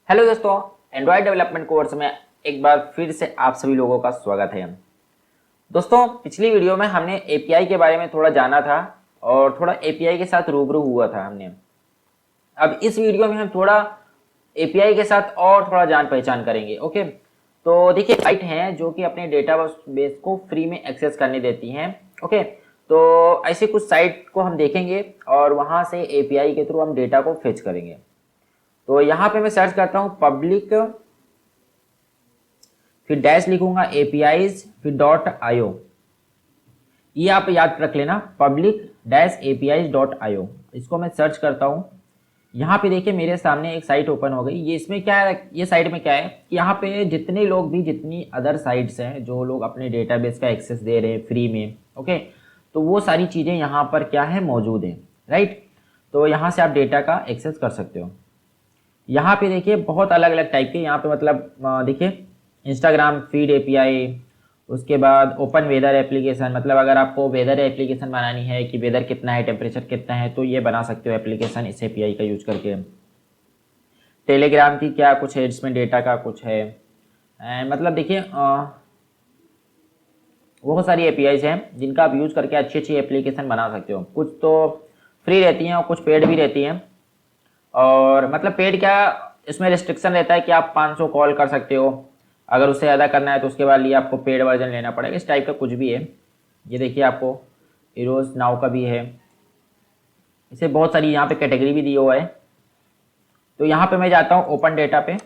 Hello दोस्तों, Android development course में एक बार फिर से आप सभी लोगों का स्वागत है। दोस्तों, पिछली वीडियो में हमने एपीआई के बारे में थोड़ा जाना था और थोड़ा एपीआई के साथ रूबरू हुआ था हमने। अब इस वीडियो में हम थोड़ा एपीआई के साथ और थोड़ा जान पहचान करेंगे। ओके, तो देखिए साइट हैं जो कि अपने डेटाबेस को फ्री में एक्सेस करने देती हैं। ओके, तो ऐसे कुछ साइट को हम देखेंगे और वहाँ से एपीआई के थ्रू हम डेटा को फेच करेंगे। तो यहाँ पे मैं सर्च करता हूँ पब्लिक, फिर डैश लिखूंगा एपीआईज, फिर .io। ये आप याद रख लेना, public-apis.io। इसको मैं सर्च करता हूँ। यहाँ पे देखिए मेरे सामने एक साइट ओपन हो गई। ये इसमें क्या है, ये साइट में क्या है कि यहाँ पे जितने लोग भी, जितनी अदर साइट्स हैं जो लोग अपने डेटाबेस का एक्सेस दे रहे हैं फ्री में, ओके, तो वो सारी चीज़ें यहाँ पर क्या है, मौजूद हैं, राइट। तो यहाँ से आप डेटा का एक्सेस कर सकते हो। यहाँ पे देखिए बहुत अलग अलग टाइप के, यहाँ पे मतलब देखिए इंस्टाग्राम फीड एपीआई, उसके बाद ओपन वेदर एप्लीकेशन, मतलब अगर आपको वेदर एप्लीकेशन बनानी है कि वेदर कितना है, टेम्परेचर कितना है, तो ये बना सकते हो एप्लीकेशन इस एपीआई का यूज करके। टेलीग्राम की क्या कुछ है, इसमें डेटा का कुछ है। मतलब देखिए बहुत सारी एपीआईज हैं जिनका आप यूज करके अच्छी अच्छी एप्लीकेशन बना सकते हो। कुछ तो फ्री रहती हैं और कुछ पेड भी रहती हैं। और मतलब पेड क्या, इसमें रिस्ट्रिक्शन रहता है कि आप 500 कॉल कर सकते हो, अगर उससे ज़्यादा करना है तो उसके बाद लिए आपको पेड वर्जन लेना पड़ेगा। इस टाइप का कुछ भी है। ये देखिए आपको इरोज नाउ का भी है। इसे बहुत सारी यहाँ पे कैटेगरी भी दी हुआ है। तो यहाँ पे मैं जाता हूँ ओपन डेटा पे।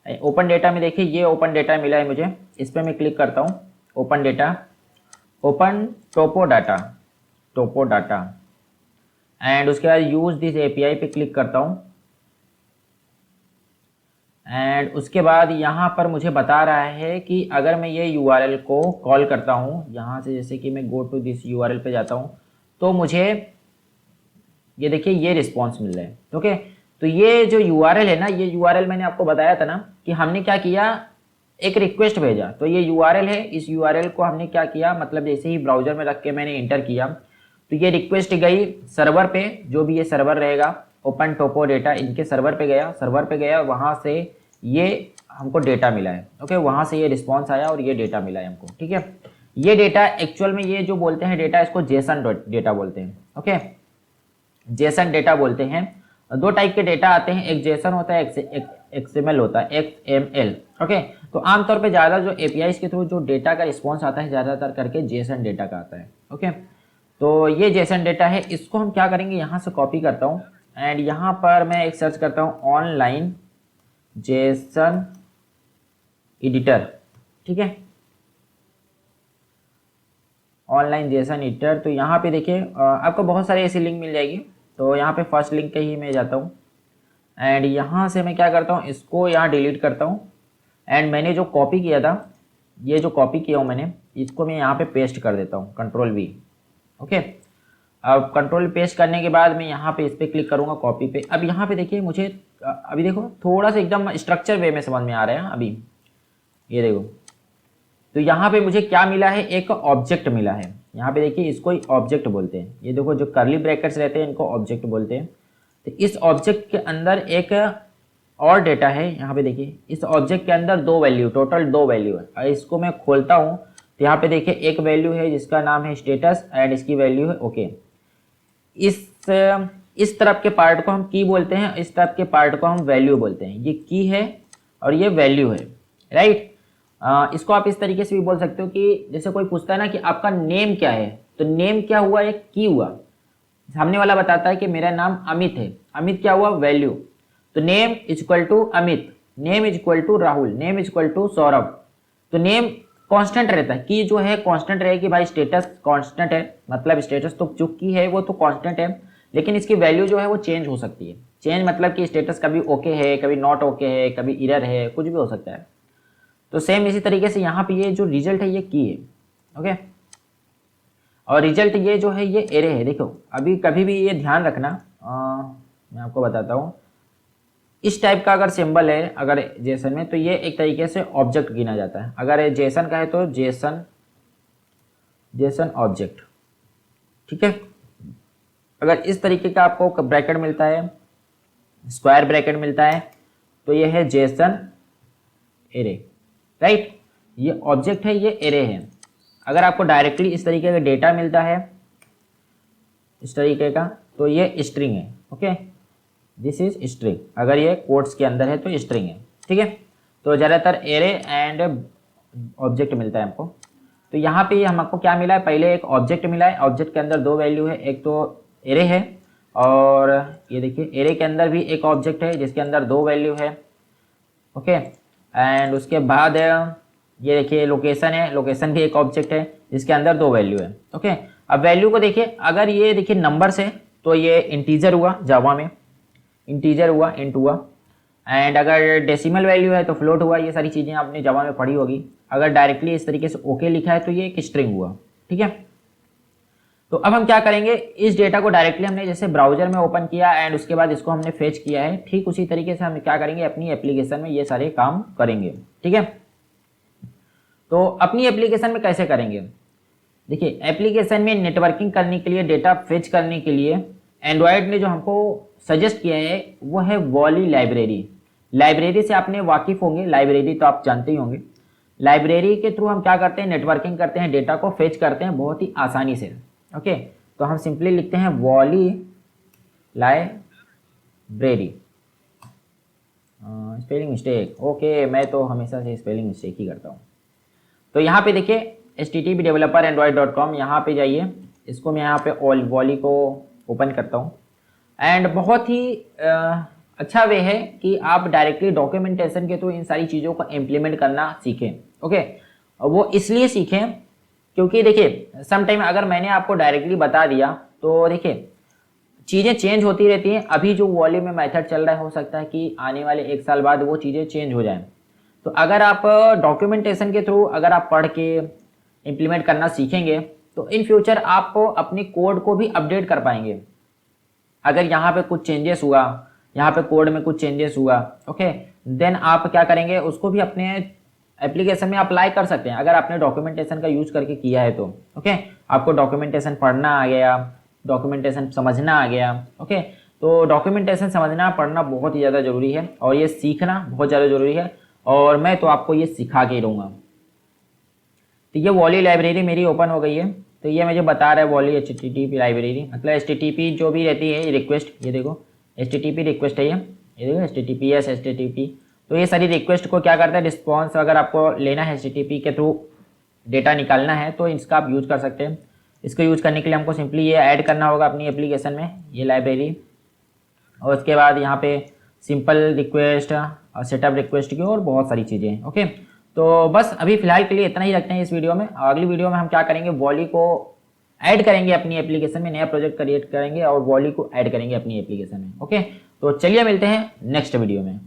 ओपन डेटा में देखिए ये ओपन डेटा मिला है मुझे, इस पर मैं क्लिक करता हूँ। Open data, open topo data, topo data, and उसके बाद यूज दिस एपीआई पे क्लिक करता हूँ। एंड उसके बाद यहाँ पर मुझे बता रहा है कि अगर मैं ये यूआरएल को कॉल करता हूँ यहाँ से, जैसे कि मैं गो टू दिस यूआरएल पे जाता हूँ, तो मुझे ये देखिए ये रिस्पॉन्स मिल रहा है। ओके, तो ये जो यूआरएल है ना, ये यूआरएल मैंने आपको बताया था ना कि हमने क्या किया, एक रिक्वेस्ट भेजा। तो ये यूआरएल है, इस यूआरएल को हमने क्या किया, मतलब जैसे ही ब्राउजर में रख के मैंने इंटर किया तो ये रिक्वेस्ट गई सर्वर पे, जो भी ये सर्वर रहेगा ओपन टोपो डेटा, इनके सर्वर पे गया, वहाँ से ये हमको डेटा मिला है। ओके, वहाँ से ये रिस्पॉन्स आया और ये डेटा मिला है हमको। ठीक है, ये डेटा एक्चुअल में ये जो बोलते हैं डेटा, इसको जेसन डेटा बोलते हैं। ओके, जेसन डेटा बोलते हैं। दो टाइप के डेटा आते हैं, एक जेसन होता है, एक एक्सएमएल होता है, एक्सएमएल। ओके, तो आमतौर पे ज़्यादा जो एपीआई के थ्रू जो डेटा का रिस्पॉन्स आता है ज़्यादातर करके जेसन डेटा का आता है। ओके, तो ये जेसन डेटा है, इसको हम क्या करेंगे, यहाँ से कॉपी करता हूँ एंड यहाँ पर मैं एक सर्च करता हूँ ऑनलाइन जेसन एडिटर। ठीक है, ऑनलाइन जेसन एडिटर। तो यहाँ पे देखिए आपको बहुत सारे ऐसी लिंक मिल जाएगी। तो यहाँ पे फर्स्ट लिंक पे ही मैं जाता हूँ एंड यहाँ से मैं क्या करता हूँ, इसको यहाँ डिलीट करता हूँ। एंड मैंने जो कॉपी किया था, ये जो कॉपी किया हूँ मैंने, इसको मैं यहाँ पे पेस्ट कर देता हूँ, कंट्रोल-V। ओके, अब कंट्रोल पेस्ट करने के बाद मैं यहाँ पे इस पर क्लिक करूँगा कॉपी पे। अब यहाँ पे देखिए मुझे अभी देखो थोड़ा सा एकदम स्ट्रक्चर वे में समझ में आ रहा है अभी। ये देखो, तो यहाँ पे मुझे क्या मिला है, एक ऑब्जेक्ट मिला है। यहाँ पे देखिए इसको ही ऑब्जेक्ट बोलते हैं। ये देखो जो कर्ली ब्रैकेट्स रहते हैं इनको ऑब्जेक्ट बोलते हैं। तो इस ऑब्जेक्ट के अंदर एक और डेटा है। यहाँ पे देखिए इस ऑब्जेक्ट के अंदर दो वैल्यू, टोटल दो वैल्यू है। और इसको मैं खोलता हूँ तो यहाँ पे देखिए एक वैल्यू है जिसका नाम है स्टेटस एंड इसकी वैल्यू है ओके। इस तरफ के पार्ट को हम की बोलते हैं, इस तरफ के पार्ट को हम वैल्यू बोलते हैं। ये की है और ये वैल्यू है, राइट। इसको आप इस तरीके से भी बोल सकते हो कि जैसे कोई पूछता है ना कि आपका नेम क्या है, तो नेम क्या हुआ, एक की हुआ। सामने वाला बताता है कि मेरा नाम अमित है, अमित क्या हुआ, वैल्यू। तो name is equal to Amit, name is equal to Rahul, name is equal to Saurabh. तो नेम कांस्टेंट रहता है, की जो है कांस्टेंट रहेगी भाई, स्टेटस कांस्टेंट है, मतलब स्टेटस तो जो की है वो तो कांस्टेंट है, लेकिन इसकी वैल्यू जो है वो चेंज हो सकती है। चेंज मतलब कि स्टेटस कभी ओके है, कभी नॉट ओके है, कभी इरर है, कुछ भी हो सकता है। तो सेम इसी तरीके से यहाँ पे ये जो रिजल्ट है ये की है। ओके, और रिजल्ट ये जो है ये एरे है। देखो अभी कभी भी ये ध्यान रखना, मैं आपको बताता हूँ, इस टाइप का अगर सिंबल है अगर जेसन में, तो ये एक तरीके से ऑब्जेक्ट गिना जाता है। अगर जेसन का है तो जेसन, जेसन ऑब्जेक्ट। ठीक है, अगर इस तरीके का आपको ब्रैकेट मिलता है स्क्वायर ब्रैकेट मिलता है, तो ये है जेसन एरे, राइट। ये ऑब्जेक्ट है, ये एरे है। अगर आपको डायरेक्टली इस तरीके का डेटा मिलता है, इस तरीके का, तो ये स्ट्रिंग है। Okay, this is string. अगर ये कोट्स के अंदर है तो स्ट्रिंग है, ठीक है। तो ज़्यादातर एरे एंड ऑब्जेक्ट मिलता है हमको। तो यहाँ पे हमको क्या मिला है, पहले एक ऑब्जेक्ट मिला है, ऑब्जेक्ट के अंदर दो वैल्यू है, एक तो एरे है और ये देखिए एरे के अंदर भी एक ऑब्जेक्ट है जिसके अंदर दो वैल्यू है। ओके, एंड उसके बाद ये देखिए लोकेशन है, लोकेशन भी एक ऑब्जेक्ट है जिसके अंदर दो वैल्यू है। ओके, अब वैल्यू को देखिए, अगर ये देखिए नंबर्स है तो ये इंटीजर हुआ, जावा में इंटीजर हुआ, इंट हुआ। एंड अगर डेसिमल वैल्यू है तो फ्लोट हुआ। ये सारी चीज़ें आपने जावा में पढ़ी होगी। अगर डायरेक्टली इस तरीके से ओके लिखा है तो ये एक स्ट्रिंग हुआ, ठीक है। तो अब हम क्या करेंगे, इस डेटा को डायरेक्टली हमने जैसे ब्राउजर में ओपन किया एंड उसके बाद इसको हमने फेच किया है, ठीक उसी तरीके से हम क्या करेंगे, अपनी एप्लीकेशन में ये सारे काम करेंगे, ठीक है। तो अपनी एप्लीकेशन में कैसे करेंगे, देखिए एप्लीकेशन में नेटवर्किंग करने के लिए, डेटा फेच करने के लिए एंड्रॉयड ने जो हमको सजेस्ट किया है वो है वॉली लाइब्रेरी। लाइब्रेरी से आपने वाकिफ होंगे, लाइब्रेरी तो आप जानते ही होंगे। लाइब्रेरी के थ्रू हम क्या करते हैं, नेटवर्किंग करते हैं, डेटा को फेच करते हैं बहुत ही आसानी से। ओके, तो हम सिंपली लिखते हैं वॉली लाइब्रेरी। स्पेलिंग मिस्टेक, ओके, मैं तो हमेशा से स्पेलिंग मिस्टेक ही करता हूँ। तो यहाँ पे देखिए http developer android.com, यहाँ पे जाइए, इसको मैं यहाँ पे वॉली को ओपन करता हूँ। एंड बहुत ही अच्छा वे है कि आप डायरेक्टली डॉक्यूमेंटेशन के थ्रू इन सारी चीज़ों को इम्प्लीमेंट करना सीखें। ओके, वो इसलिए सीखें क्योंकि देखिए सम टाइम अगर मैंने आपको डायरेक्टली बता दिया तो देखिए चीज़ें चेंज होती रहती हैं। अभी जो वॉली में मेथड चल रहा है, हो सकता है कि आने वाले 1 साल बाद वो चीज़ें चेंज हो जाएं। तो अगर आप डॉक्यूमेंटेशन के थ्रू अगर आप पढ़ के इम्प्लीमेंट करना सीखेंगे तो इन फ्यूचर आप अपने कोड को भी अपडेट कर पाएंगे। अगर यहाँ पे कुछ चेंजेस हुआ, यहाँ पे कोड में कुछ चेंजेस हुआ, ओके, देन आप क्या करेंगे, उसको भी अपने एप्लीकेशन में अप्लाई कर सकते हैं अगर आपने डॉक्यूमेंटेशन का यूज करके किया है तो। ओके, आपको डॉक्यूमेंटेशन पढ़ना आ गया, डॉक्यूमेंटेशन समझना आ गया। ओके, तो डॉक्यूमेंटेशन समझना पढ़ना बहुत ही ज़्यादा ज़रूरी है और ये सीखना बहुत ज़्यादा ज़रूरी है, और मैं तो आपको ये सिखा के रहूँगा। तो ये वॉली लाइब्रेरी मेरी ओपन हो गई है। तो ये मुझे बता रहा है वॉली HTTP लाइब्रेरी, मतलब HTTP जो भी रहती है रिक्वेस्ट, ये देखो HTTP रिक्वेस्ट है, ये देखो HTTPS HTTP। तो ये सारी रिक्वेस्ट को क्या करता है, रिस्पॉन्स अगर आपको लेना है HTTP के थ्रू डेटा निकालना है तो इसका आप यूज़ कर सकते हैं। इसको यूज़ करने के लिए हमको सिंपली ये ऐड करना होगा अपनी एप्लीकेशन में, ये लाइब्रेरी। और उसके बाद यहाँ पे सिंपल रिक्वेस्ट और सेटअप रिक्वेस्ट की और बहुत सारी चीज़ें। ओके, तो बस अभी फिलहाल के लिए इतना ही रखते हैं इस वीडियो में। अगली वीडियो में हम क्या करेंगे, वॉली को ऐड करेंगे अपनी एप्लीकेशन में, नया प्रोजेक्ट क्रिएट करेंगे और वॉली को ऐड करेंगे अपनी एप्लीकेशन में। ओके, तो चलिए मिलते हैं नेक्स्ट वीडियो में।